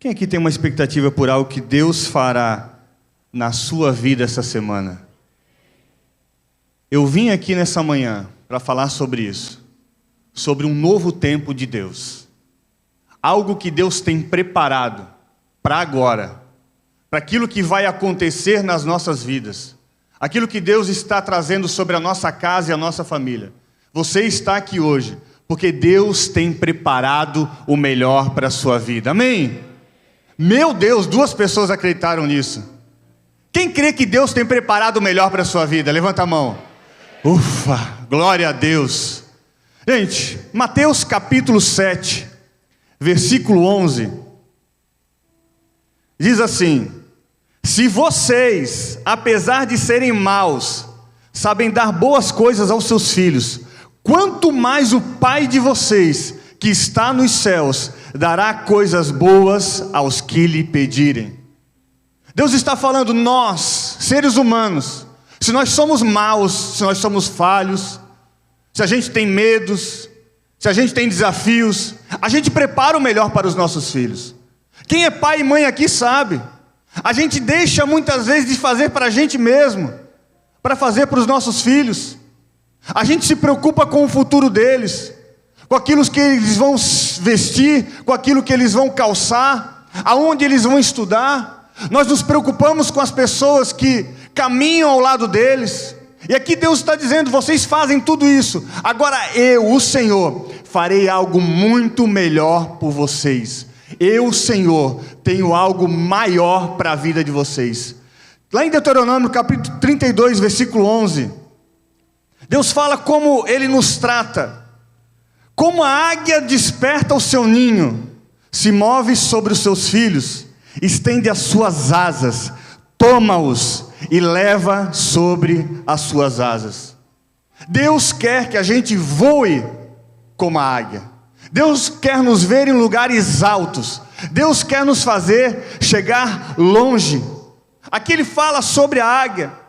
Quem aqui tem uma expectativa por algo que Deus fará na sua vida essa semana? Eu vim aqui nessa manhã para falar sobre isso, sobre um novo tempo de Deus. Algo que Deus tem preparado para agora, para aquilo que vai acontecer nas nossas vidas, aquilo que Deus está trazendo sobre a nossa casa e a nossa família. Você está aqui hoje porque Deus tem preparado o melhor para a sua vida. Amém? Meu Deus, 2 pessoas acreditaram nisso. Quem crê que Deus tem preparado o melhor para a sua vida? Levanta a mão. Ufa, glória a Deus. Gente, Mateus capítulo 7, versículo 11. Diz assim: se vocês, apesar de serem maus, sabem dar boas coisas aos seus filhos, quanto mais o Pai de vocês, que está nos céus, dará coisas boas aos que lhe pedirem. Deus está falando, nós, seres humanos, se nós somos maus, se nós somos falhos, se a gente tem medos, se a gente tem desafios, a gente prepara o melhor para os nossos filhos. Quem é pai e mãe aqui sabe. A gente deixa muitas vezes de fazer para a gente mesmo, para fazer para os nossos filhos. A gente se preocupa com o futuro deles, com aquilo que eles vão vestir, com aquilo que eles vão calçar, aonde eles vão estudar. Nós nos preocupamos com as pessoas que caminham ao lado deles. E aqui Deus está dizendo, vocês fazem tudo isso. Agora eu, o Senhor, farei algo muito melhor por vocês. Eu, o Senhor, tenho algo maior para a vida de vocês. Lá em Deuteronômio capítulo 32, versículo 11, Deus fala como Ele nos trata. Como a águia desperta o seu ninho, se move sobre os seus filhos, estende as suas asas, toma-os e leva sobre as suas asas. Deus quer que a gente voe como a águia. Deus quer nos ver em lugares altos. Deus quer nos fazer chegar longe. Aqui Ele fala sobre a águia,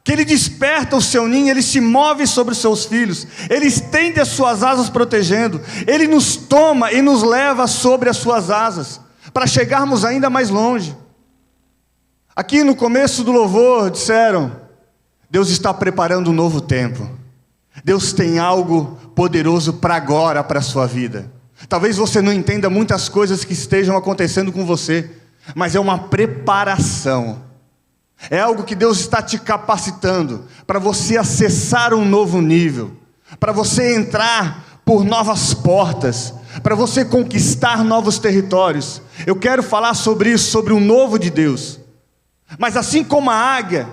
que ele desperta o seu ninho, ele se move sobre os seus filhos, ele estende as suas asas protegendo, ele nos toma e nos leva sobre as suas asas, para chegarmos ainda mais longe. Aqui no começo do louvor disseram, Deus está preparando um novo tempo. Deus tem algo poderoso para agora, para a sua vida. Talvez você não entenda muitas coisas que estejam acontecendo com você, mas é uma preparação. É algo que Deus está te capacitando para você acessar um novo nível, para você entrar por novas portas, para você conquistar novos territórios. Eu quero falar sobre isso, sobre o novo de Deus. Mas assim como a águia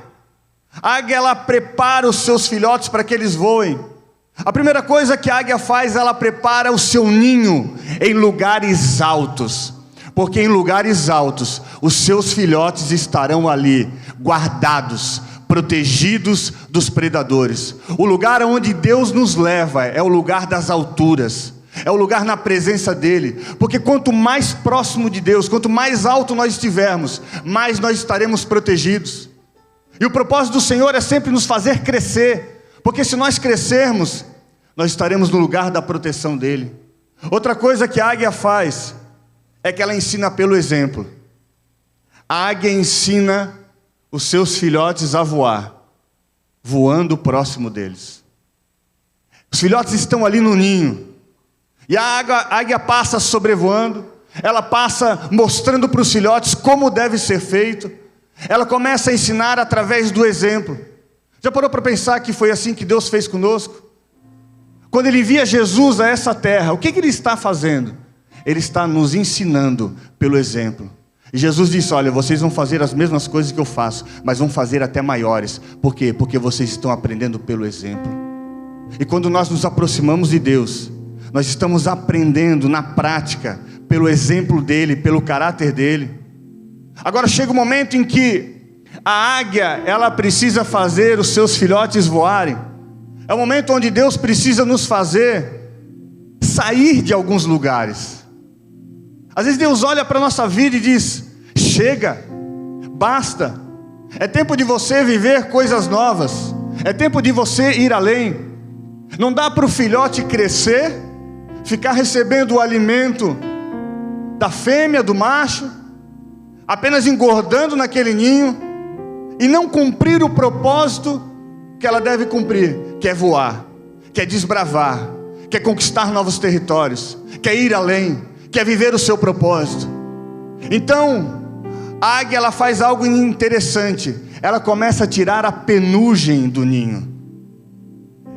ela prepara os seus filhotes para que eles voem. A primeira coisa que a águia faz, ela prepara o seu ninho em lugares altos. Porque em lugares altos, os seus filhotes estarão ali, guardados, protegidos dos predadores. O lugar onde Deus nos leva é o lugar das alturas, é o lugar na presença dEle. Porque quanto mais próximo de Deus, quanto mais alto nós estivermos, mais nós estaremos protegidos. E o propósito do Senhor é sempre nos fazer crescer, porque se nós crescermos, nós estaremos no lugar da proteção dEle. Outra coisa que a águia faz é que ela ensina pelo exemplo. A águia ensina os seus filhotes a voar, voando próximo deles. Os filhotes estão ali no ninho, e a águia passa sobrevoando, ela passa mostrando para os filhotes como deve ser feito, ela começa a ensinar através do exemplo. Já parou para pensar que foi assim que Deus fez conosco? Quando Ele envia Jesus a essa terra, o que Ele está fazendo? Ele está nos ensinando pelo exemplo. E Jesus disse, olha, vocês vão fazer as mesmas coisas que eu faço, mas vão fazer até maiores. Por quê? Porque vocês estão aprendendo pelo exemplo. E quando nós nos aproximamos de Deus, nós estamos aprendendo na prática, pelo exemplo dEle, pelo caráter dEle. Agora chega o momento em que a águia, ela precisa fazer os seus filhotes voarem. É o momento onde Deus precisa nos fazer sair de alguns lugares. Às vezes Deus olha para a nossa vida e diz, chega, basta, é tempo de você viver coisas novas, é tempo de você ir além. Não dá para o filhote crescer, ficar recebendo o alimento da fêmea, do macho, apenas engordando naquele ninho e não cumprir o propósito que ela deve cumprir, que é voar, que é desbravar, que é conquistar novos territórios, que é ir além, que é viver o seu propósito. Então, a águia, ela faz algo interessante. Ela começa a tirar a penugem do ninho.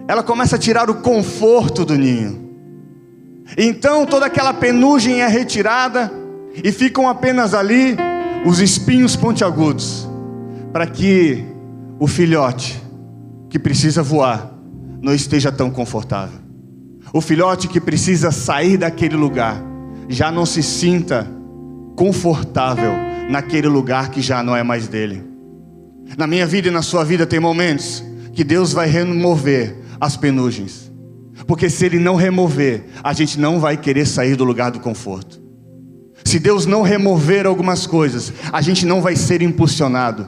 Ela começa a tirar o conforto do ninho. Então, toda aquela penugem é retirada e ficam apenas ali os espinhos pontiagudos, para que o filhote que precisa voar não esteja tão confortável. O filhote que precisa sair daquele lugar já não se sinta confortável naquele lugar que já não é mais dele. Na minha vida e na sua vida tem momentos que Deus vai remover as penugens, porque se Ele não remover, a gente não vai querer sair do lugar do conforto. Se Deus não remover algumas coisas, a gente não vai ser impulsionado.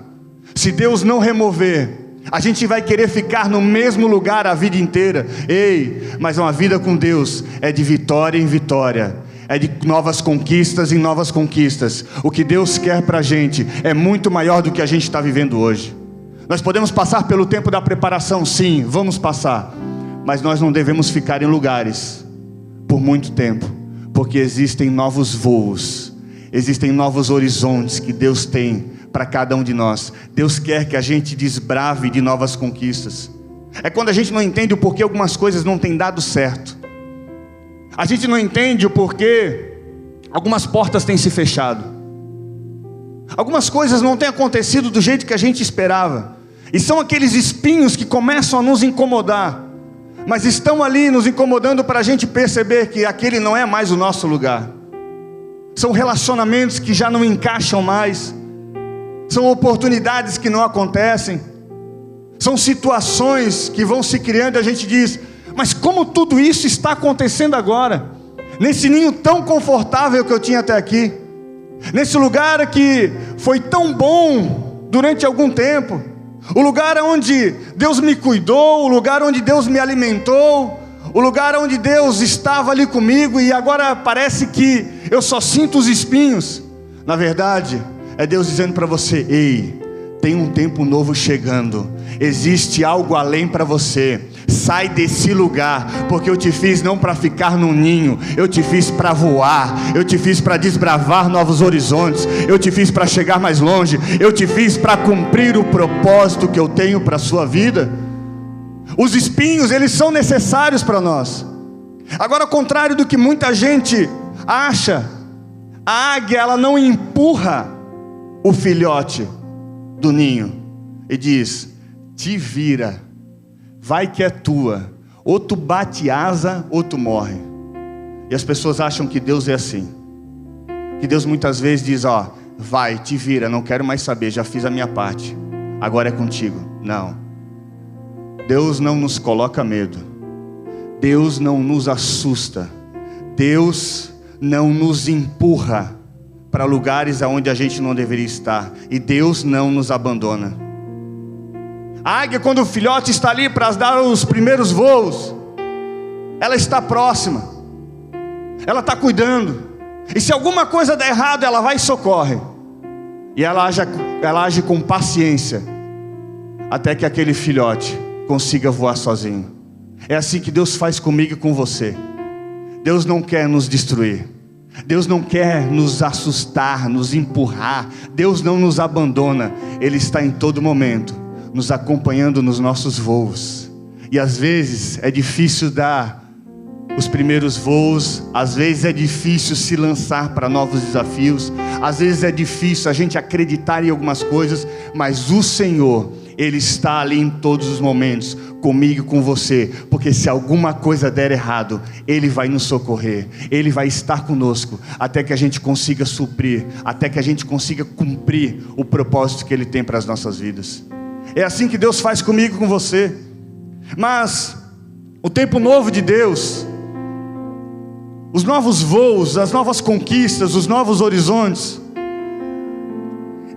Se Deus não remover, a gente vai querer ficar no mesmo lugar a vida inteira. Ei, mas uma vida com Deus é de vitória em vitória, é de novas conquistas em novas conquistas. O que Deus quer para a gente é muito maior do que a gente está vivendo hoje. Nós podemos passar pelo tempo da preparação, sim, vamos passar, mas nós não devemos ficar em lugares por muito tempo, porque existem novos voos, existem novos horizontes que Deus tem para cada um de nós. Deus quer que a gente desbrave de novas conquistas. É quando a gente não entende o porquê algumas coisas não têm dado certo. A gente não entende o porquê algumas portas têm se fechado. Algumas coisas não têm acontecido do jeito que a gente esperava. E são aqueles espinhos que começam a nos incomodar, mas estão ali nos incomodando para a gente perceber que aquele não é mais o nosso lugar. São relacionamentos que já não encaixam mais. São oportunidades que não acontecem. São situações que vão se criando e a gente diz: mas como tudo isso está acontecendo agora? Nesse ninho tão confortável que eu tinha até aqui, nesse lugar que foi tão bom durante algum tempo, o lugar onde Deus me cuidou, o lugar onde Deus me alimentou, o lugar onde Deus estava ali comigo, e agora parece que eu só sinto os espinhos. Na verdade, é Deus dizendo para você: ei, tem um tempo novo chegando, existe algo além para você. Sai desse lugar, porque eu te fiz não para ficar num ninho, eu te fiz para voar, eu te fiz para desbravar novos horizontes, eu te fiz para chegar mais longe, eu te fiz para cumprir o propósito que eu tenho para a sua vida. Os espinhos, eles são necessários para nós. Agora, ao contrário do que muita gente acha, a águia, ela não empurra o filhote do ninho e diz: te vira, vai que é tua, ou tu bate asa ou tu morre. E as pessoas acham que Deus é assim, que Deus muitas vezes diz: ó, vai, te vira, não quero mais saber, já fiz a minha parte, agora é contigo. Não, Deus não nos coloca medo, Deus não nos assusta, Deus não nos empurra para lugares aonde a gente não deveria estar, e Deus não nos abandona. A águia, quando o filhote está ali para dar os primeiros voos, ela está próxima, ela está cuidando, e se alguma coisa der errado, ela vai e socorre, e ela age com paciência, até que aquele filhote consiga voar sozinho. É assim que Deus faz comigo e com você. Deus não quer nos destruir, Deus não quer nos assustar, nos empurrar, Deus não nos abandona, Ele está em todo momento nos acompanhando nos nossos voos. E às vezes é difícil dar os primeiros voos, às vezes é difícil se lançar para novos desafios, às vezes é difícil a gente acreditar em algumas coisas, mas o Senhor, Ele está ali em todos os momentos, comigo e com você, porque se alguma coisa der errado, Ele vai nos socorrer, Ele vai estar conosco, até que a gente consiga suprir, até que a gente consiga cumprir o propósito que Ele tem para as nossas vidas. É assim que Deus faz comigo e com você. Mas o tempo novo de Deus, os novos voos, as novas conquistas, os novos horizontes,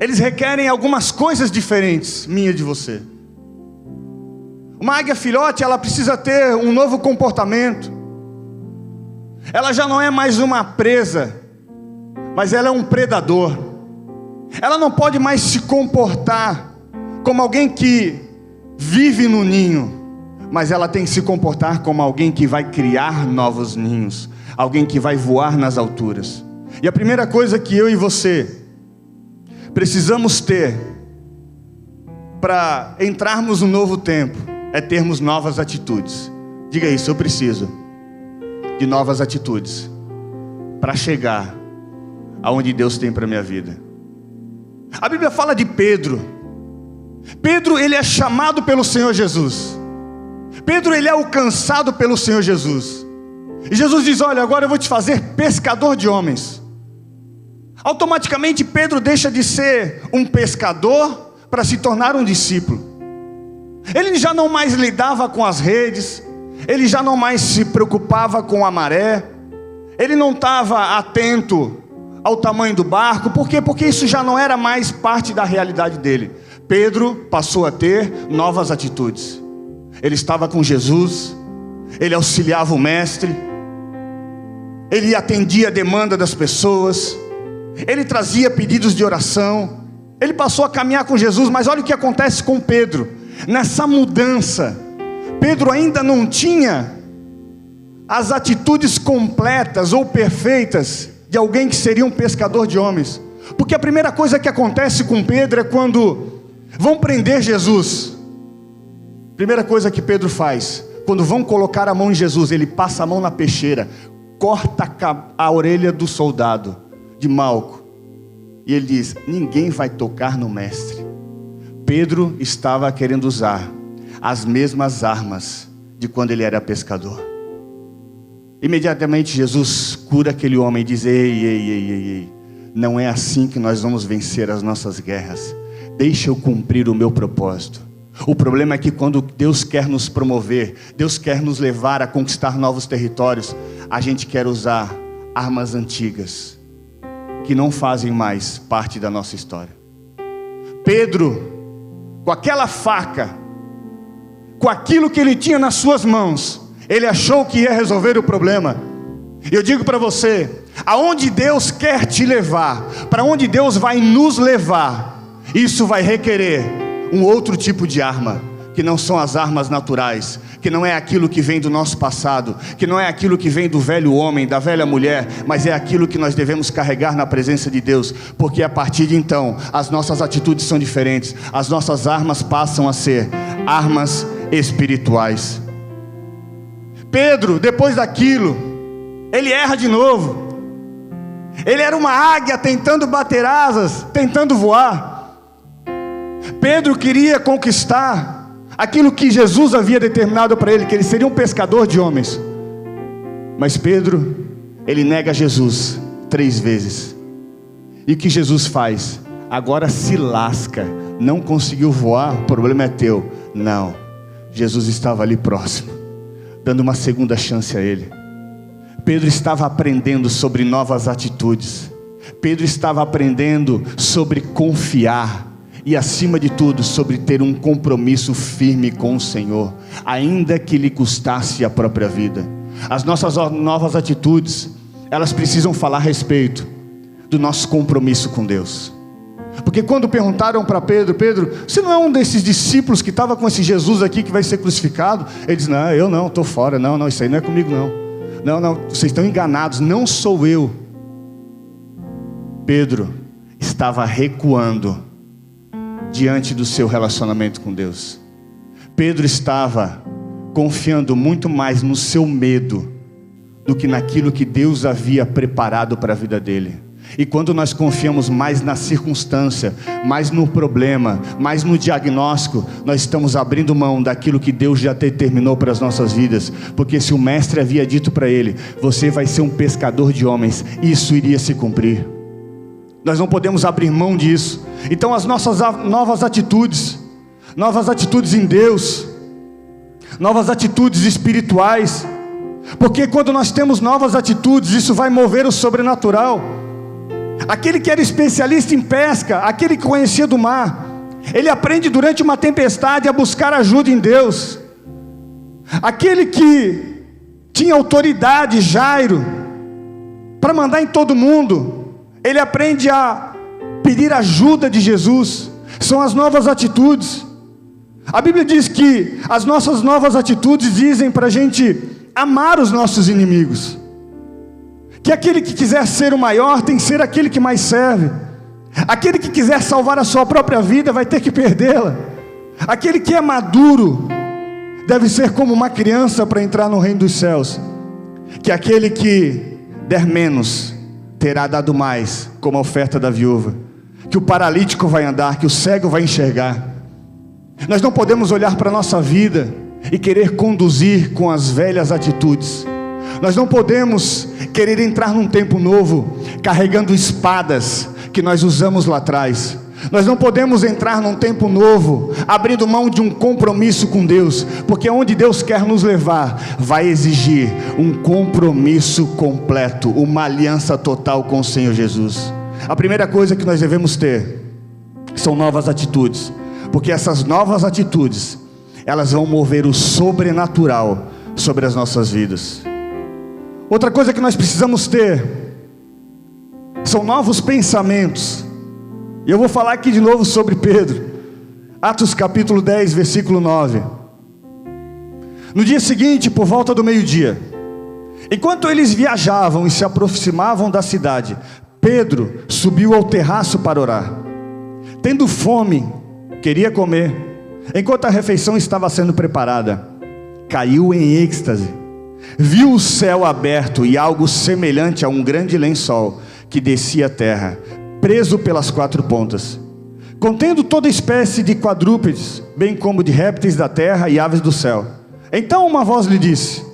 eles requerem algumas coisas diferentes, minha e de você. Uma águia filhote, ela precisa ter um novo comportamento. Ela já não é mais uma presa, mas ela é um predador. Ela não pode mais se comportar como alguém que vive no ninho, mas ela tem que se comportar como alguém que vai criar novos ninhos, alguém que vai voar nas alturas. E a primeira coisa que eu e você precisamos ter para entrarmos no novo tempo é termos novas atitudes. Diga isso: eu preciso de novas atitudes para chegar aonde Deus tem para a minha vida. A Bíblia fala de Pedro. Pedro, ele é chamado pelo Senhor Jesus. Pedro, ele é alcançado pelo Senhor Jesus. E Jesus diz: olha, agora eu vou te fazer pescador de homens. Automaticamente Pedro deixa de ser um pescador para se tornar um discípulo. Ele já não mais lidava com as redes, ele já não mais se preocupava com a maré, ele não estava atento ao tamanho do barco. Por quê? Porque isso já não era mais parte da realidade dele. Pedro passou a ter novas atitudes. Ele estava com Jesus, ele auxiliava o mestre, ele atendia a demanda das pessoas, ele trazia pedidos de oração, ele passou a caminhar com Jesus. Mas olha o que acontece com Pedro. Nessa mudança, Pedro ainda não tinha as atitudes completas ou perfeitas de alguém que seria um pescador de homens. Porque a primeira coisa que acontece com Pedro é quando vão prender Jesus. Primeira coisa que Pedro faz, quando vão colocar a mão em Jesus, ele passa a mão na peixeira, corta a orelha do soldado de Malco, e ele diz: ninguém vai tocar no mestre. Pedro estava querendo usar as mesmas armas de quando ele era pescador. Imediatamente Jesus cura aquele homem e diz: ei, não é assim que nós vamos vencer as nossas guerras. Deixa eu cumprir o meu propósito. O problema é que quando Deus quer nos promover, Deus quer nos levar a conquistar novos territórios, a gente quer usar armas antigas, que não fazem mais parte da nossa história. Pedro, com aquela faca, com aquilo que ele tinha nas suas mãos, ele achou que ia resolver o problema. E eu digo para você, aonde Deus quer te levar, para onde Deus vai nos levar, isso vai requerer um outro tipo de arma, que não são as armas naturais, que não é aquilo que vem do nosso passado, que não é aquilo que vem do velho homem, da velha mulher, mas é aquilo que nós devemos carregar na presença de Deus, porque a partir de então, as nossas atitudes são diferentes, as nossas armas passam a ser armas espirituais. Pedro, depois daquilo, ele erra de novo. Ele era uma águia tentando bater asas, tentando voar. Pedro queria conquistar aquilo que Jesus havia determinado para ele, que ele seria um pescador de homens. Mas Pedro, ele nega Jesus 3 vezes. E o que Jesus faz? Agora se lasca, não conseguiu voar, o problema é teu. Não, Jesus estava ali próximo, dando uma segunda chance a ele. Pedro estava aprendendo sobre novas atitudes. Pedro estava aprendendo sobre confiar. E acima de tudo, sobre ter um compromisso firme com o Senhor, ainda que lhe custasse a própria vida. As nossas novas atitudes, elas precisam falar a respeito do nosso compromisso com Deus. Porque quando perguntaram para Pedro: Pedro, você não é um desses discípulos que estava com esse Jesus aqui que vai ser crucificado? Ele diz: não, eu não, estou fora, não, isso aí não é comigo não, vocês estão enganados, não sou eu. Pedro estava recuando diante do seu relacionamento com Deus. Pedro estava confiando muito mais no seu medo do que naquilo que Deus havia preparado para a vida dele. E quando nós confiamos mais na circunstância, mais no problema, mais no diagnóstico, nós estamos abrindo mão daquilo que Deus já determinou para as nossas vidas. Porque se o mestre havia dito para ele: você vai ser um pescador de homens, isso iria se cumprir. Nós não podemos abrir mão disso. Então as nossas novas atitudes em Deus, novas atitudes espirituais, porque quando nós temos novas atitudes, isso vai mover o sobrenatural. Aquele que era especialista em pesca, aquele que conhecia do mar, ele aprende durante uma tempestade a buscar ajuda em Deus. Aquele que tinha autoridade, Jairo, para mandar em todo mundo, ele aprende a pedir ajuda de Jesus, são as novas atitudes. A Bíblia diz que as nossas novas atitudes dizem para a gente amar os nossos inimigos, que aquele que quiser ser o maior tem que ser aquele que mais serve. Aquele que quiser salvar a sua própria vida vai ter que perdê-la. Aquele que é maduro deve ser como uma criança para entrar no reino dos céus. Que aquele que der menos terá dado mais, como a oferta da viúva. Que o paralítico vai andar, que o cego vai enxergar. Nós não podemos olhar para a nossa vida e querer conduzir com as velhas atitudes. Nós não podemos querer entrar num tempo novo carregando espadas que nós usamos lá atrás. Nós não podemos entrar num tempo novo abrindo mão de um compromisso com Deus, porque onde Deus quer nos levar vai exigir um compromisso completo, uma aliança total com o Senhor Jesus. A primeira coisa que nós devemos ter são novas atitudes, porque essas novas atitudes, elas vão mover o sobrenatural sobre as nossas vidas. Outra coisa que nós precisamos ter são novos pensamentos. E eu vou falar aqui de novo sobre Pedro. Atos capítulo 10, versículo 9. No dia seguinte, por volta do meio-dia, enquanto eles viajavam e se aproximavam da cidade, Pedro subiu ao terraço para orar. Tendo fome, queria comer. Enquanto a refeição estava sendo preparada, caiu em êxtase. Viu o céu aberto e algo semelhante a um grande lençol que descia à terra, preso pelas quatro pontas, contendo toda espécie de quadrúpedes, bem como de répteis da terra e aves do céu. Então uma voz lhe disse: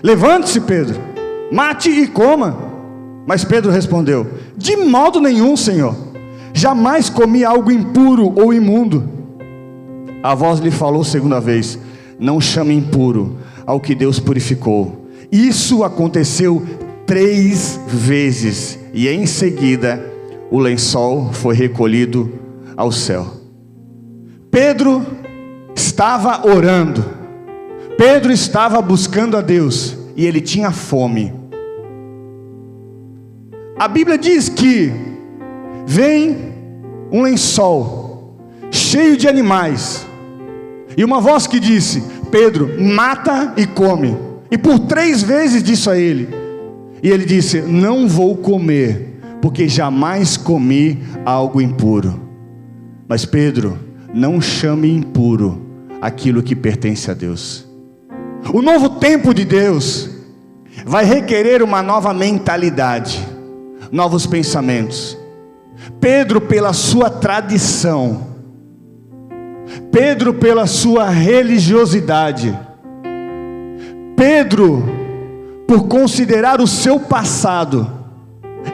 levante-se, Pedro, mate e coma. Mas Pedro respondeu: de modo nenhum, Senhor, jamais comi algo impuro ou imundo. A voz lhe falou segunda vez: não chame impuro ao que Deus purificou. Isso aconteceu 3 vezes, e em seguida o lençol foi recolhido ao céu. Pedro estava orando, Pedro estava buscando a Deus, e ele tinha fome. A Bíblia diz que vem um lençol cheio de animais, e uma voz que disse: Pedro, mata e come. E por 3 vezes disse a ele, e ele disse: não vou comer, porque jamais comi algo impuro. Mas Pedro, não chame impuro aquilo que pertence a Deus. O novo tempo de Deus vai requerer uma nova mentalidade, novos pensamentos. Pedro, pela sua tradição, Pedro, pela sua religiosidade, Pedro, por considerar o seu passado,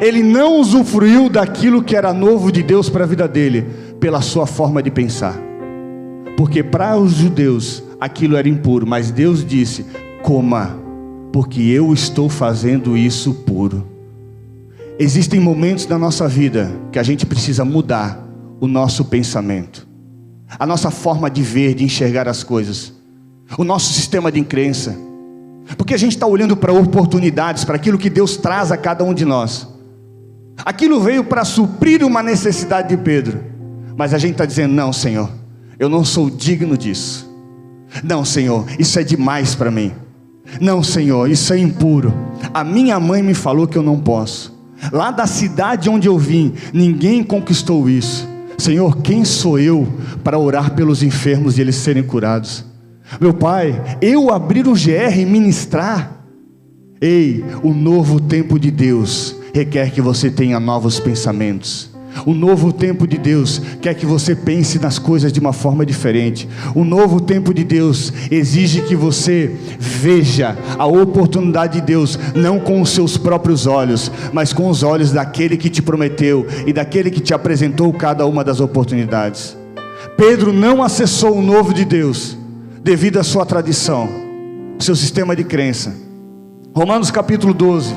ele não usufruiu daquilo que era novo de Deus para a vida dele, pela sua forma de pensar. Porque para os judeus aquilo era impuro, mas Deus disse: coma, porque eu estou fazendo isso puro. Existem momentos na nossa vida que a gente precisa mudar o nosso pensamento, a nossa forma de ver, de enxergar as coisas, o nosso sistema de crença, porque a gente está olhando para oportunidades, para aquilo que Deus traz a cada um de nós. Aquilo veio para suprir uma necessidade de Pedro, mas a gente está dizendo: não, Senhor, eu não sou digno disso. Não, Senhor, isso é demais para mim. Não, Senhor, isso é impuro. A minha mãe me falou que eu não posso. Lá da cidade onde eu vim, ninguém conquistou isso. Senhor, quem sou eu para orar pelos enfermos e eles serem curados? Meu Pai, eu abrir o GR e ministrar? Ei, o novo tempo de Deus requer que você tenha novos pensamentos. O novo tempo de Deus quer que você pense nas coisas de uma forma diferente. O novo tempo de Deus exige que você veja a oportunidade de Deus, não com os seus próprios olhos, mas com os olhos daquele que te prometeu e daquele que te apresentou cada uma das oportunidades. Pedro não acessou o novo de Deus devido à sua tradição, seu sistema de crença. Romanos capítulo 12,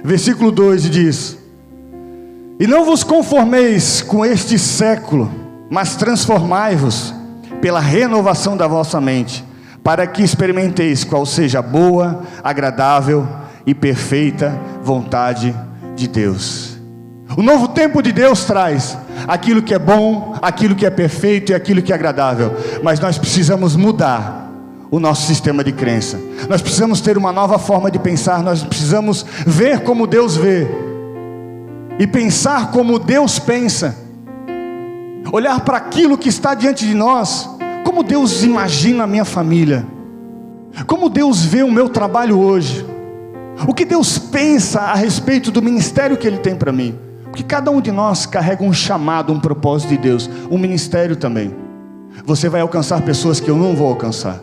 versículo 2 diz: e não vos conformeis com este século, mas transformai-vos pela renovação da vossa mente, para que experimenteis qual seja a boa, agradável e perfeita vontade de Deus. O novo tempo de Deus traz aquilo que é bom, aquilo que é perfeito e aquilo que é agradável. Mas nós precisamos mudar o nosso sistema de crença. Nós precisamos ter uma nova forma de pensar. Nós precisamos ver como Deus vê e pensar como Deus pensa. Olhar para aquilo que está diante de nós. Como Deus imagina a minha família. Como Deus vê o meu trabalho hoje. O que Deus pensa a respeito do ministério que Ele tem para mim. Porque cada um de nós carrega um chamado, um propósito de Deus, um ministério também. Você vai alcançar pessoas que eu não vou alcançar,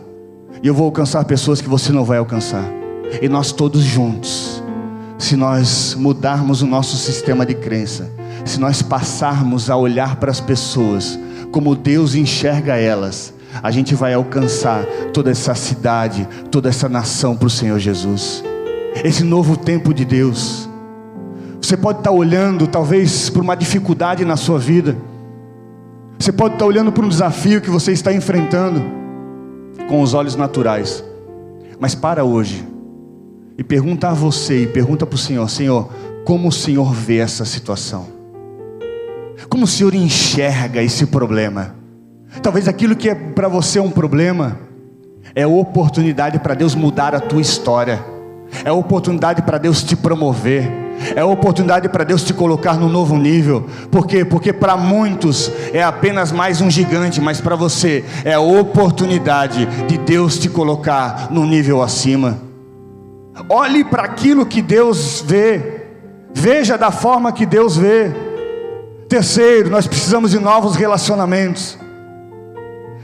e eu vou alcançar pessoas que você não vai alcançar. E nós todos juntos, se nós mudarmos o nosso sistema de crença, se nós passarmos a olhar para as pessoas como Deus enxerga elas, a gente vai alcançar toda essa cidade, toda essa nação para o Senhor Jesus. Esse novo tempo de Deus. Você pode estar olhando talvez por uma dificuldade na sua vida. Você pode estar olhando para um desafio que você está enfrentando com os olhos naturais. Mas para hoje e pergunta a você e pergunta para o Senhor: Senhor, como o Senhor vê essa situação? Como o Senhor enxerga esse problema? Talvez aquilo que é para você um problema é oportunidade para Deus mudar a tua história. É oportunidade para Deus te promover. É oportunidade para Deus te colocar num novo nível. Por quê? Porque para muitos é apenas mais um gigante, mas para você é a oportunidade de Deus te colocar num nível acima. Olhe para aquilo que Deus vê. Veja da forma que Deus vê. Terceiro, nós precisamos de novos relacionamentos.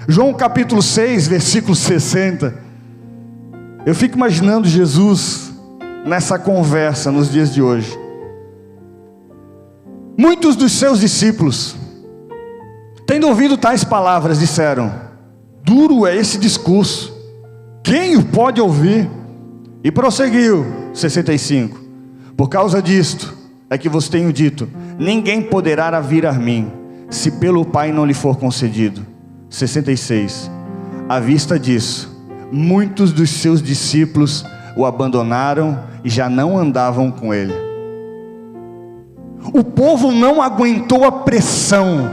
João capítulo 6, versículo 60. Eu fico imaginando Jesus nessa conversa nos dias de hoje. Muitos dos seus discípulos, tendo ouvido tais palavras, disseram: duro é esse discurso, quem o pode ouvir? E prosseguiu, 65: por causa disto é que vos tenho dito, ninguém poderá vir a mim, se pelo Pai não lhe for concedido. 66: à vista disso, muitos dos seus discípulos o abandonaram e já não andavam com ele. O povo não aguentou a pressão.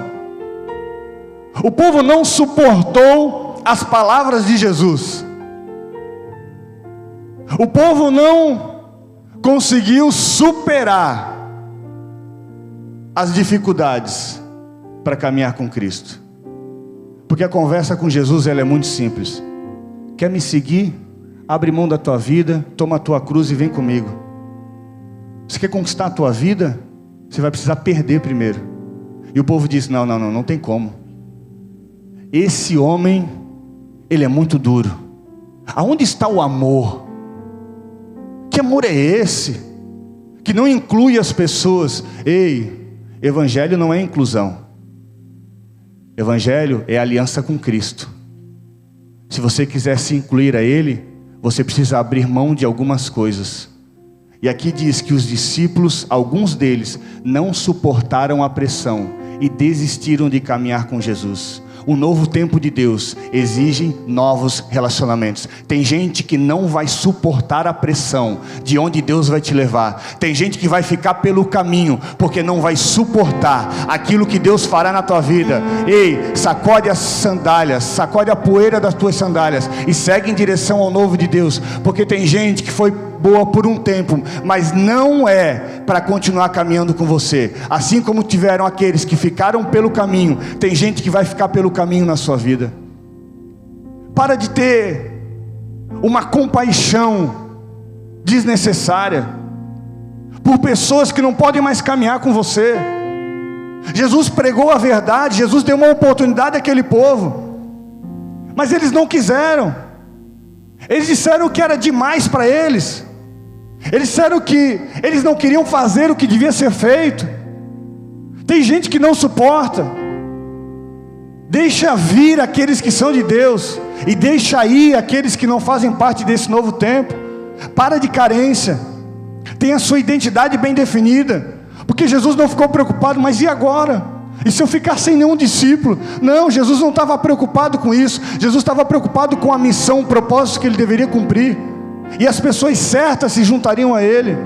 O povo não suportou as palavras de Jesus. O povo não conseguiu superar as dificuldades para caminhar com Cristo. Porque a conversa com Jesus ela é muito simples. Quer me seguir? Abre mão da tua vida, toma a tua cruz e vem comigo. Você quer conquistar a tua vida? Você vai precisar perder primeiro. E o povo disse: não tem como. Esse homem, ele é muito duro. Aonde está o amor? Que amor é esse? Que não inclui as pessoas. Ei, evangelho não é inclusão. Evangelho é aliança com Cristo. Se você quiser se incluir a Ele, você precisa abrir mão de algumas coisas. E aqui diz que os discípulos, alguns deles, não suportaram a pressão e desistiram de caminhar com Jesus. O novo tempo de Deus exige novos relacionamentos. Tem gente que não vai suportar a pressão de onde Deus vai te levar. Tem gente que vai ficar pelo caminho porque não vai suportar aquilo que Deus fará na tua vida. Ei, sacode as sandálias, sacode a poeira das tuas sandálias e segue em direção ao novo de Deus. Porque tem gente que foi boa por um tempo, mas não é para continuar caminhando com você. Assim como tiveram aqueles que ficaram pelo caminho, tem gente que vai ficar pelo caminho na sua vida. Para de ter uma compaixão desnecessária por pessoas que não podem mais caminhar com você. Jesus pregou a verdade, Jesus deu uma oportunidade àquele povo, mas eles não quiseram. Eles disseram que era demais para eles. Eles disseram que eles não queriam fazer o que devia ser feito. Tem gente que não suporta. Deixa vir aqueles que são de Deus e deixa ir aqueles que não fazem parte desse novo tempo. Para de carência. Tenha a sua identidade bem definida. Porque Jesus não ficou preocupado, mas e agora? E se eu ficar sem nenhum discípulo? Não, Jesus não estava preocupado com isso. Jesus estava preocupado com a missão, o propósito que ele deveria cumprir. E as pessoas certas se juntariam a ele.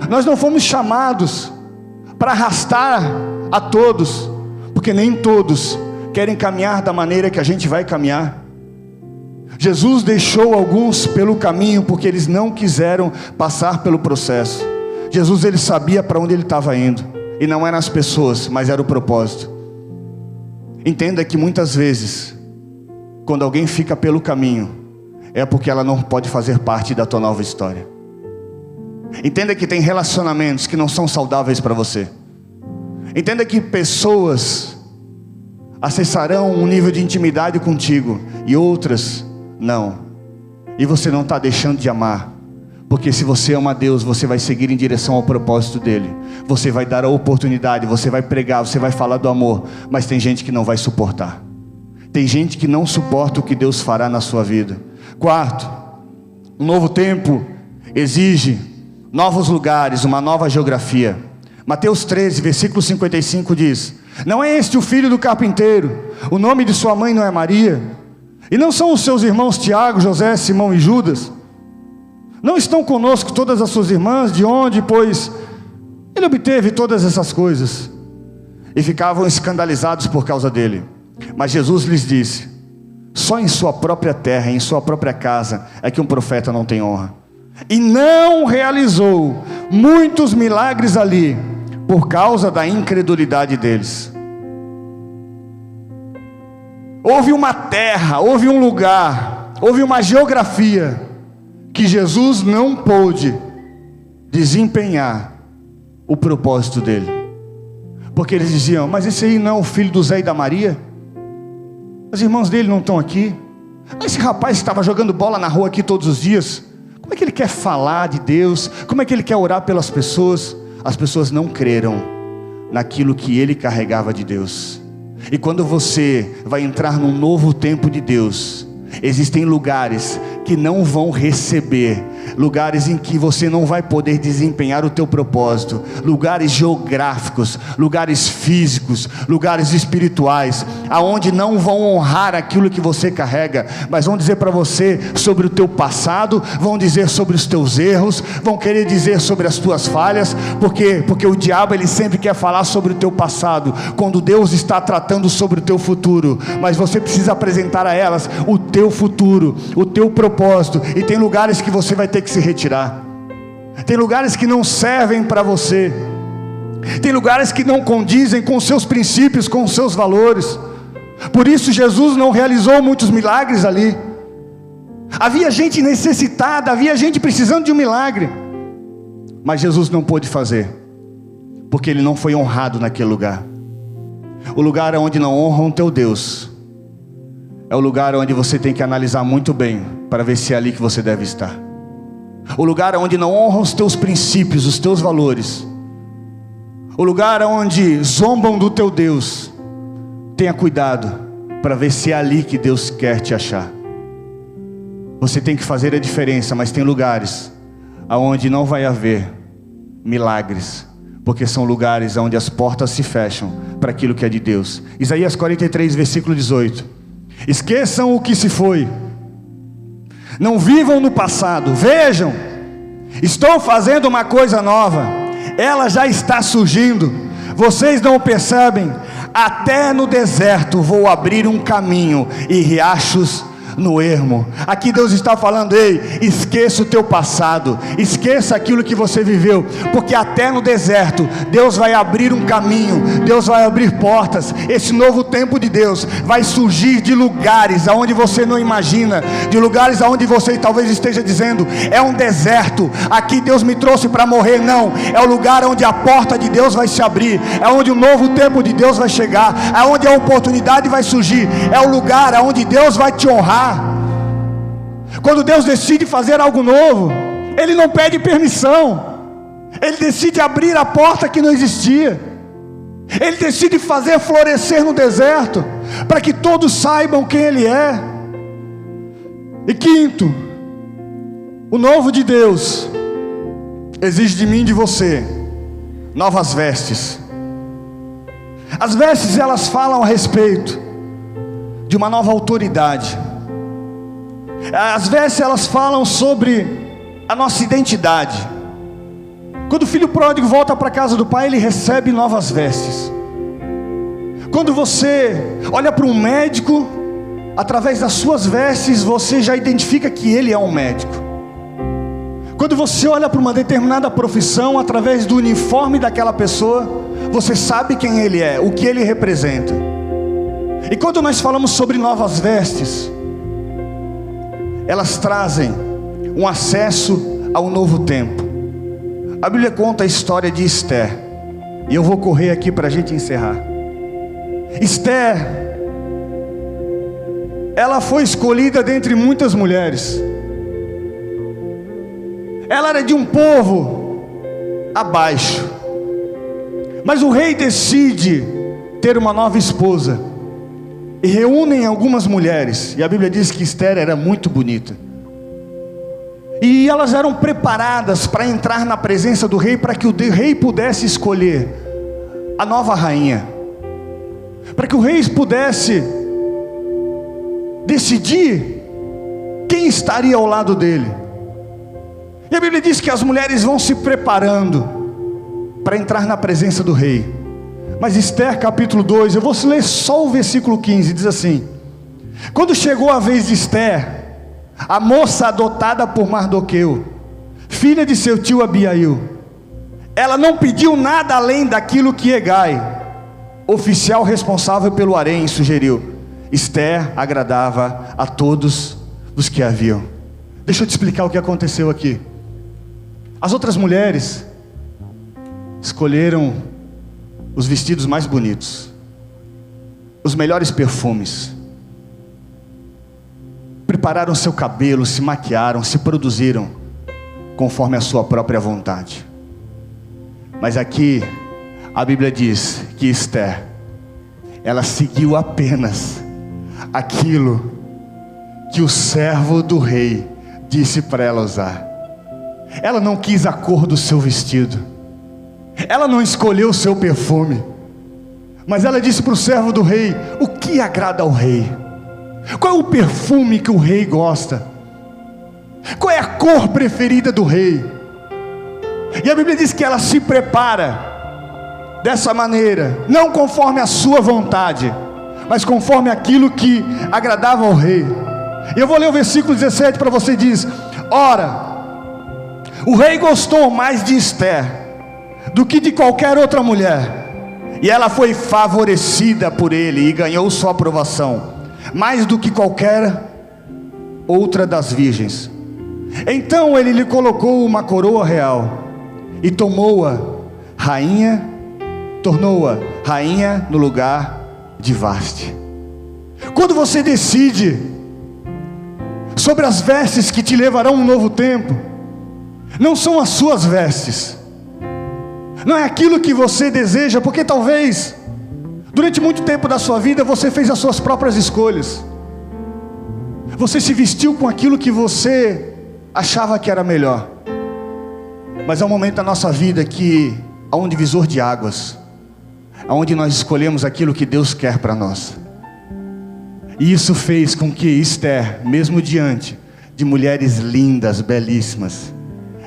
Nós não fomos chamados para arrastar a todos, porque nem todos querem caminhar da maneira que a gente vai caminhar. Jesus deixou alguns pelo caminho porque eles não quiseram passar pelo processo. Jesus, ele sabia para onde ele estava indo, e não eram as pessoas, mas era o propósito. Entenda que muitas vezes, quando alguém fica pelo caminho, é porque ela não pode fazer parte da tua nova história. Entenda que tem relacionamentos que não são saudáveis para você. Entenda que pessoas acessarão um nível de intimidade contigo e outras não. E você não está deixando de amar, porque se você ama a Deus, você vai seguir em direção ao propósito dele. Você vai dar a oportunidade, você vai pregar, você vai falar do amor. Mas tem gente que não vai suportar. Tem gente que não suporta o que Deus fará na sua vida. Quarto, um novo tempo exige novos lugares, uma nova geografia. Mateus 13, versículo 55 diz: não é este o filho do carpinteiro? O nome de sua mãe não é Maria? E não são os seus irmãos Tiago, José, Simão e Judas? Não estão conosco todas as suas irmãs? De onde, pois, ele obteve todas essas coisas? E ficavam escandalizados por causa dele. Mas Jesus lhes disse: só em sua própria terra, em sua própria casa, é que um profeta não tem honra. E não realizou muitos milagres ali, por causa da incredulidade deles. Houve uma terra, houve um lugar, houve uma geografia que Jesus não pôde desempenhar o propósito dele. Porque eles diziam: mas esse aí não é o filho do Zé e da Maria? Os irmãos dele não estão aqui? Esse rapaz estava jogando bola na rua aqui todos os dias. Como é que ele quer falar de Deus? Como é que ele quer orar pelas pessoas? As pessoas não creram naquilo que ele carregava de Deus. E quando você vai entrar num novo tempo de Deus, existem lugares que não vão receber, lugares em que você não vai poder desempenhar o teu propósito, lugares geográficos, lugares físicos, lugares espirituais, aonde não vão honrar aquilo que você carrega, mas vão dizer para você sobre o teu passado, vão dizer sobre os teus erros, vão querer dizer sobre as tuas falhas. Porque o diabo, ele sempre quer falar sobre o teu passado, quando Deus está tratando sobre o teu futuro. Mas você precisa apresentar a elas o teu futuro, o teu propósito. E tem lugares que você vai ter que se retirar. Tem lugares que não servem para você. Tem lugares que não condizem com os seus princípios, com os seus valores. Por isso Jesus não realizou muitos milagres ali. Havia gente necessitada, havia gente precisando de um milagre, mas Jesus não pôde fazer, porque ele não foi honrado naquele lugar. O lugar onde não honram o teu Deus é o lugar onde você tem que analisar muito bem, para ver se é ali que você deve estar. O lugar onde não honram os teus princípios, os teus valores, o lugar onde zombam do teu Deus, tenha cuidado, para ver se é ali que Deus quer te achar. Você tem que fazer a diferença, mas tem lugares onde não vai haver milagres, porque são lugares onde as portas se fecham para aquilo que é de Deus. Isaías 43, versículo 18: esqueçam o que se foi, não vivam no passado, vejam, estou fazendo uma coisa nova, ela já está surgindo, vocês não percebem? Até no deserto vou abrir um caminho e riachos no ermo. Aqui Deus está falando: ei, esqueça o teu passado, esqueça aquilo que você viveu, porque até no deserto Deus vai abrir um caminho, Deus vai abrir portas. Esse novo tempo de Deus vai surgir de lugares aonde você não imagina, de lugares aonde você talvez esteja dizendo: é um deserto, aqui Deus me trouxe para morrer. Não, é o lugar onde a porta de Deus vai se abrir, é onde o novo tempo de Deus vai chegar, é onde a oportunidade vai surgir, é o lugar onde Deus vai te honrar. Quando Deus decide fazer algo novo, Ele não pede permissão, Ele decide abrir a porta que não existia, Ele decide fazer florescer no deserto, para que todos saibam quem Ele é. E quinto, o novo de Deus exige de mim e de você novas vestes. As vestes, elas falam a respeito de uma nova autoridade. As vestes, elas falam sobre a nossa identidade. Quando o filho pródigo volta para a casa do pai, ele recebe novas vestes. Quando você olha para um médico, através das suas vestes, você já identifica que ele é um médico. Quando você olha para uma determinada profissão, através do uniforme daquela pessoa, você sabe quem ele é, o que ele representa. E quando nós falamos sobre novas vestes, elas trazem um acesso ao novo tempo. A Bíblia conta a história de Esther, e eu vou correr aqui para a gente encerrar. Esther, ela foi escolhida dentre muitas mulheres. Ela era de um povo abaixo, mas o rei decide ter uma nova esposa, e reúnem algumas mulheres, e a Bíblia diz que Esther era muito bonita, e elas eram preparadas para entrar na presença do rei, para que o rei pudesse escolher a nova rainha, para que o rei pudesse decidir quem estaria ao lado dele. E a Bíblia diz que as mulheres vão se preparando para entrar na presença do rei. Mas Esther capítulo 2, eu vou ler só o versículo 15, diz assim: quando chegou a vez de Esther, a moça adotada por Mardoqueu, filha de seu tio Abiail, ela não pediu nada além daquilo que Hegai, oficial responsável pelo harém, sugeriu. Esther agradava a todos os que a viam. Deixa eu te explicar o que aconteceu aqui. As outras mulheres escolheram os vestidos mais bonitos, os melhores perfumes, prepararam seu cabelo, se maquiaram, se produziram conforme a sua própria vontade. Mas aqui a Bíblia diz que Esther, ela seguiu apenas aquilo que o servo do rei disse para ela usar. Ela não quis a cor do seu vestido, ela não escolheu o seu perfume, mas ela disse para o servo do rei o que agrada ao rei. Qual é o perfume que o rei gosta? Qual é a cor preferida do rei? E a Bíblia diz que ela se prepara dessa maneira, não conforme a sua vontade, mas conforme aquilo que agradava ao rei. E eu vou ler o versículo 17 para você. Diz: ora, o rei gostou mais de Esther do que de qualquer outra mulher, e ela foi favorecida por ele e ganhou sua aprovação, mais do que qualquer outra das virgens. Então ele lhe colocou uma coroa real e tornou-a rainha no lugar de Vaste. Quando você decide sobre as vestes que te levarão a um novo tempo, não são as suas vestes, não é aquilo que você deseja, porque talvez durante muito tempo da sua vida você fez as suas próprias escolhas, você se vestiu com aquilo que você achava que era melhor. Mas há um momento da nossa vida que há um divisor de águas, onde nós escolhemos aquilo que Deus quer para nós. E isso fez com que Esther, mesmo diante de mulheres lindas, belíssimas,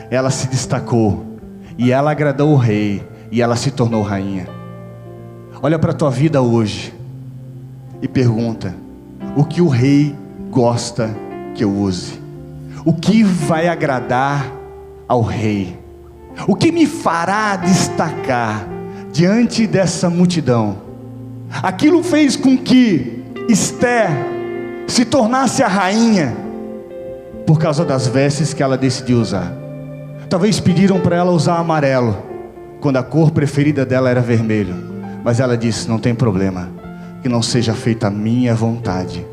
ela se destacou, e ela agradou o rei, e ela se tornou rainha. Olha para a tua vida hoje e pergunta: o que o rei gosta que eu use? O que vai agradar ao rei? O que me fará destacar diante dessa multidão? Aquilo fez com que Esther se tornasse a rainha por causa das vestes que ela decidiu usar. Talvez pediram para ela usar amarelo, quando a cor preferida dela era vermelho, mas ela disse: não tem problema, que não seja feita a minha vontade,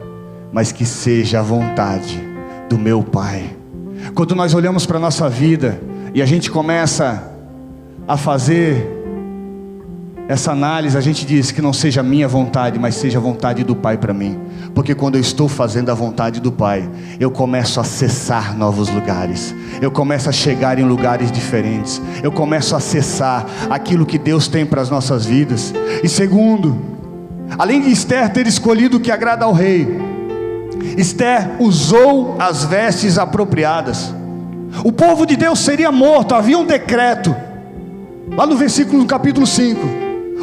mas que seja a vontade do meu Pai. Quando nós olhamos para a nossa vida e a gente começa a fazer essa análise, a gente diz que não seja a minha vontade, mas seja a vontade do Pai para mim. Porque quando eu estou fazendo a vontade do Pai, eu começo a acessar novos lugares, eu começo a chegar em lugares diferentes, eu começo a acessar aquilo que Deus tem para as nossas vidas. E segundo, além de Esther ter escolhido o que agrada ao rei, Esther usou as vestes apropriadas. O povo de Deus seria morto, havia um decreto Lá no versículo, no capítulo 5,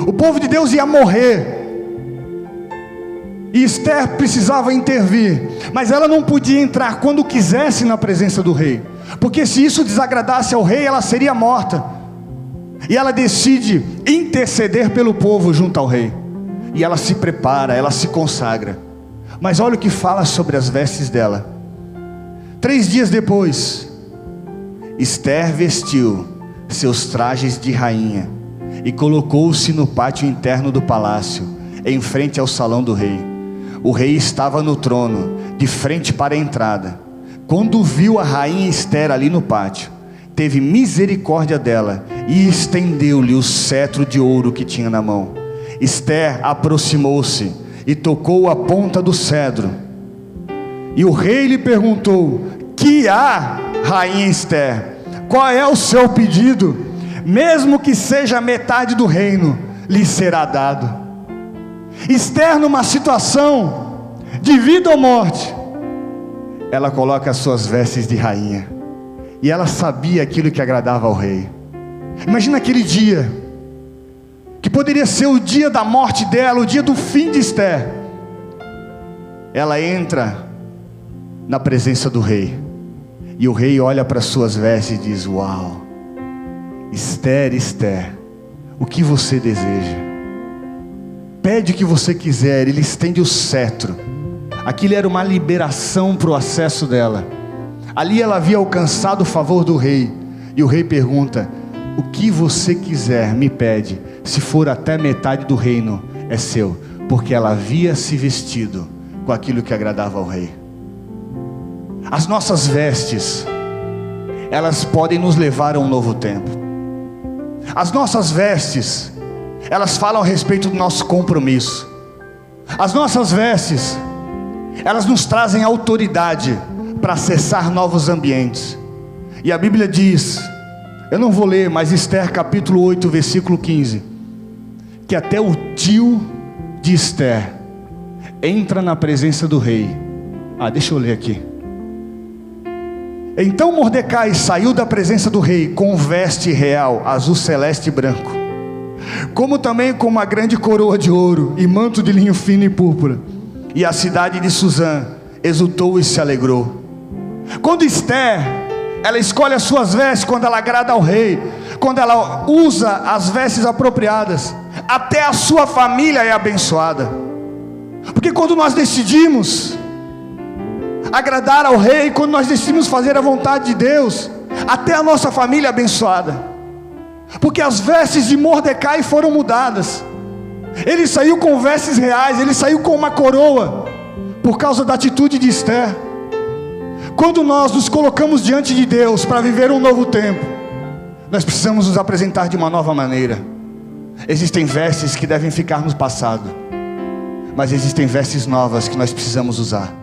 o povo de Deus ia morrer, e Esther precisava intervir, mas ela não podia entrar quando quisesse na presença do rei, porque se isso desagradasse ao rei, ela seria morta. E ela decide interceder pelo povo junto ao rei, e ela se prepara, ela se consagra. Mas olha o que fala sobre as vestes dela. 3 dias depois, Esther vestiu seus trajes de rainha e colocou-se no pátio interno do palácio, em frente ao salão do rei. O rei estava no trono, de frente para a entrada. Quando viu a rainha Esther ali no pátio, teve misericórdia dela e estendeu-lhe o cetro de ouro que tinha na mão. Esther aproximou-se e tocou a ponta do cedro. E o rei lhe perguntou: que há, rainha Esther? Qual é o seu pedido? Mesmo que seja metade do reino, lhe será dado. Esther, numa situação de vida ou morte, ela coloca as suas vestes de rainha, e ela sabia aquilo que agradava ao rei. Imagina aquele dia, que poderia ser o dia da morte dela, o dia do fim de Esther. Ela entra na presença do rei, e o rei olha para suas vestes e diz: uau, Esther, Esther, o que você deseja? Pede o que você quiser. Ele estende o cetro. Aquilo era uma liberação para o acesso dela. Ali ela havia alcançado o favor do rei, e o rei pergunta: o que você quiser, me pede, se for até metade do reino, é seu, porque ela havia se vestido com aquilo que agradava ao rei. As nossas vestes, elas podem nos levar a um novo tempo. As nossas vestes, elas falam a respeito do nosso compromisso. As nossas vestes, elas nos trazem autoridade para acessar novos ambientes. E a Bíblia diz, eu não vou ler, mas Esther capítulo 8, versículo 15, que até o tio de Esther entra na presença do rei. Deixa eu ler aqui. Então Mordecai saiu da presença do rei com veste real, azul celeste e branco, como também com uma grande coroa de ouro e manto de linho fino e púrpura. E a cidade de Suzã exultou e se alegrou. Quando Esther, ela escolhe as suas vestes, quando ela agrada ao rei, quando ela usa as vestes apropriadas, até a sua família é abençoada. Porque quando nós decidimos agradar ao rei, quando nós decidimos fazer a vontade de Deus, até a nossa família é abençoada. Porque as vestes de Mordecai foram mudadas. Ele saiu com vestes reais, ele saiu com uma coroa, por causa da atitude de Esther. Quando nós nos colocamos diante de Deus para viver um novo tempo, nós precisamos nos apresentar de uma nova maneira. Existem vestes que devem ficar no passado, mas existem vestes novas que nós precisamos usar.